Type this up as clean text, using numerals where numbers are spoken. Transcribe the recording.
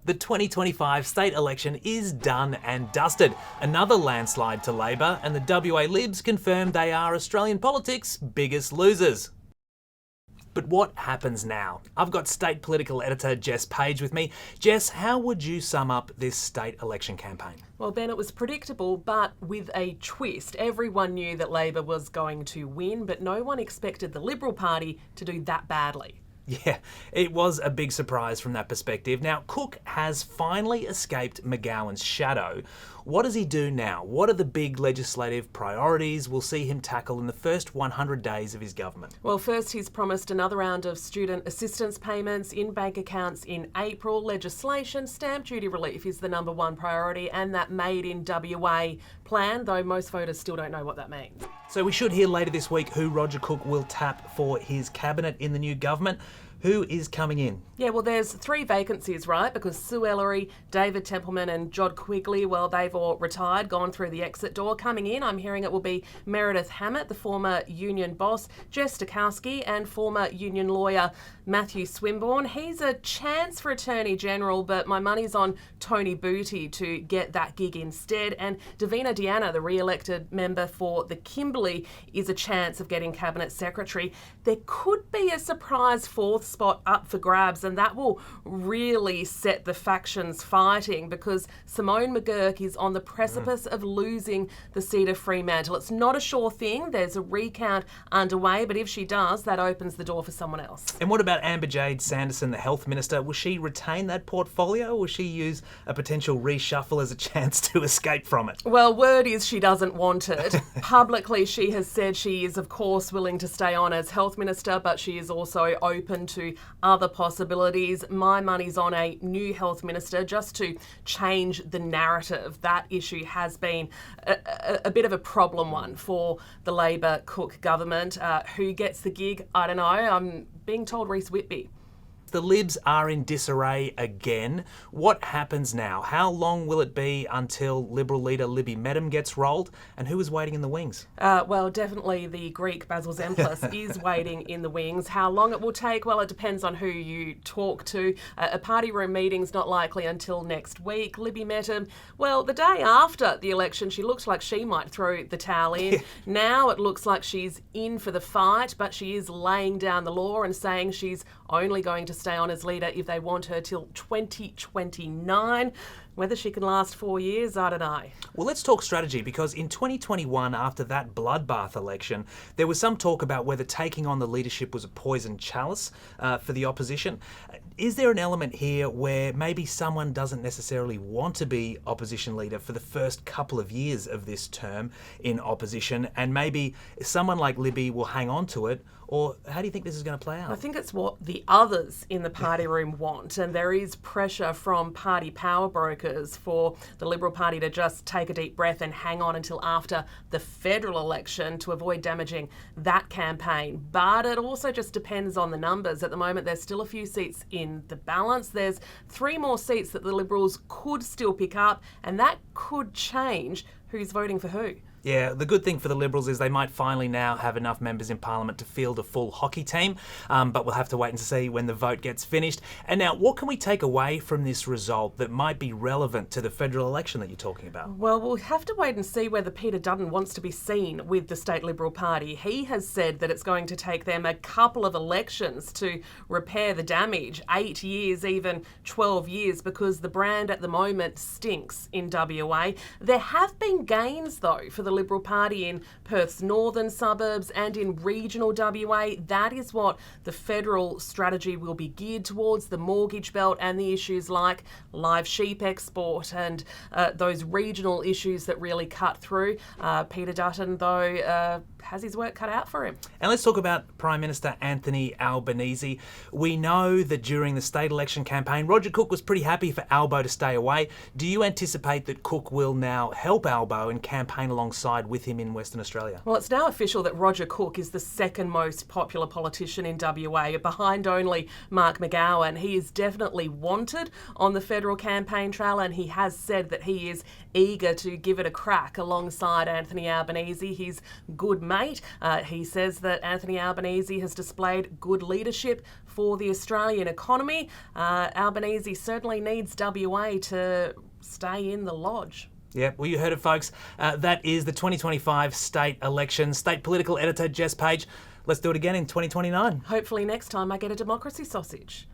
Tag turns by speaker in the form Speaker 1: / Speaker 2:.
Speaker 1: The 2025 state election is done and dusted. Another landslide to Labor, and the WA Libs confirmed they are Australian politics' biggest losers. But what happens now? I've got state political editor Jess Page with me. Jess, how would you sum up this state election campaign?
Speaker 2: Well, Ben, it was predictable, but with a twist. Everyone knew that Labor was going to win, but no one expected the Liberal Party to do that badly.
Speaker 1: Yeah, it was a big surprise from that perspective. Now, Cook has finally escaped McGowan's shadow. What does he do now? What are the big legislative priorities we'll see him tackle in the first 100 days of his government?
Speaker 2: Well, first he's promised another round of student assistance payments in bank accounts in April. Legislation, stamp duty relief is the number one priority, and that Made in WA plan, though most voters still don't know what that means.
Speaker 1: So we should hear later this week who Roger Cook will tap for his cabinet in the new government. Who is coming in?
Speaker 2: Yeah, well, there's 3 vacancies, right? Because Sue Ellery, David Templeman and Jod Quigley, well, they've all retired, gone through the exit door. Coming in, I'm hearing it will be Meredith Hammett, the former union boss, Jess Stokowski and former union lawyer Matthew Swinburne. He's a chance for Attorney General, but my money's on Tony Booty to get that gig instead. And Davina Deanna, the re-elected member for the Kimberley, is a chance of getting Cabinet Secretary. There could be a surprise 4th spot up for grabs, and that will really set the factions fighting because Simone McGurk is on the precipice of losing the seat of Fremantle. It's not a sure thing. There's a recount underway, but if she does, that opens the door for someone else.
Speaker 1: And what about Amber Jade Sanderson, the Health Minister? Will she retain that portfolio, or will she use a potential reshuffle as a chance to escape from it?
Speaker 2: Well, word is she doesn't want it. Publicly, she has said she is, of course, willing to stay on as Health Minister, but she is also open to other possibilities. My money's on a new Health Minister just to change the narrative. That issue has been a bit of a problem one for the Labor Cook government. Who gets the gig? I don't know. I'm being told Reece Whitby.
Speaker 1: The Libs are in disarray again. What happens now? How long will it be until Liberal leader Libby Mettam gets rolled? And who is waiting in the wings?
Speaker 2: Well, definitely the Greek Basil Zemplis is waiting in the wings. How long it will take? Well, it depends on who you talk to. A party room meeting's not likely until next week. Libby Mettam, well, the day after the election, she looked like she might throw the towel in. Now it looks like she's in for the fight, but she is laying down the law and saying she's only going to stay on as leader if they want her till 2029. Whether she can last 4 years, I don't know.
Speaker 1: Well, let's talk strategy, because in 2021, after that bloodbath election, there was some talk about whether taking on the leadership was a poisoned chalice for the opposition. Is there an element here where maybe someone doesn't necessarily want to be opposition leader for the first couple of years of this term in opposition, and maybe someone like Libby will hang on to it? Or how do you think this is going to play out?
Speaker 2: I think it's what the others in the party room want, and there is pressure from party power brokers for the Liberal Party to just take a deep breath and hang on until after the federal election to avoid damaging that campaign. But it also just depends on the numbers. At the moment, there's still a few seats in the balance. There's 3 more seats that the Liberals could still pick up, and that could change who's voting for who.
Speaker 1: Yeah, the good thing for the Liberals is they might finally now have enough members in Parliament to field a full hockey team, but we'll have to wait and see when the vote gets finished. And now, what can we take away from this result that might be relevant to the federal election that you're talking about?
Speaker 2: Well, we'll have to wait and see whether Peter Dutton wants to be seen with the State Liberal Party. He has said that it's going to take them a couple of elections to repair the damage, 8 years, even 12 years, because the brand at the moment stinks in WA. There have been gains, though, for the Liberal Party in Perth's northern suburbs and in regional WA. That is what the federal strategy will be geared towards, the mortgage belt and the issues like live sheep export and those regional issues that really cut through. Peter Dutton, though, has his work cut out for him.
Speaker 1: And let's talk about Prime Minister Anthony Albanese. We know that during the state election campaign, Roger Cook was pretty happy for Albo to stay away. Do you anticipate that Cook will now help Albo and campaign alongside with him in Western Australia?
Speaker 2: Well, it's now official that Roger Cook is the second most popular politician in WA, behind only Mark McGowan. He is definitely wanted on the federal campaign trail, and he has said that he is eager to give it a crack alongside Anthony Albanese, his good mate. He says that Anthony Albanese has displayed good leadership for the Australian economy. Albanese certainly needs WA to stay in the lodge.
Speaker 1: Yeah, well, you heard it, folks. That is the 2025 state election. State political editor Jess Page. Let's do it again in 2029.
Speaker 2: Hopefully next time I get a democracy sausage.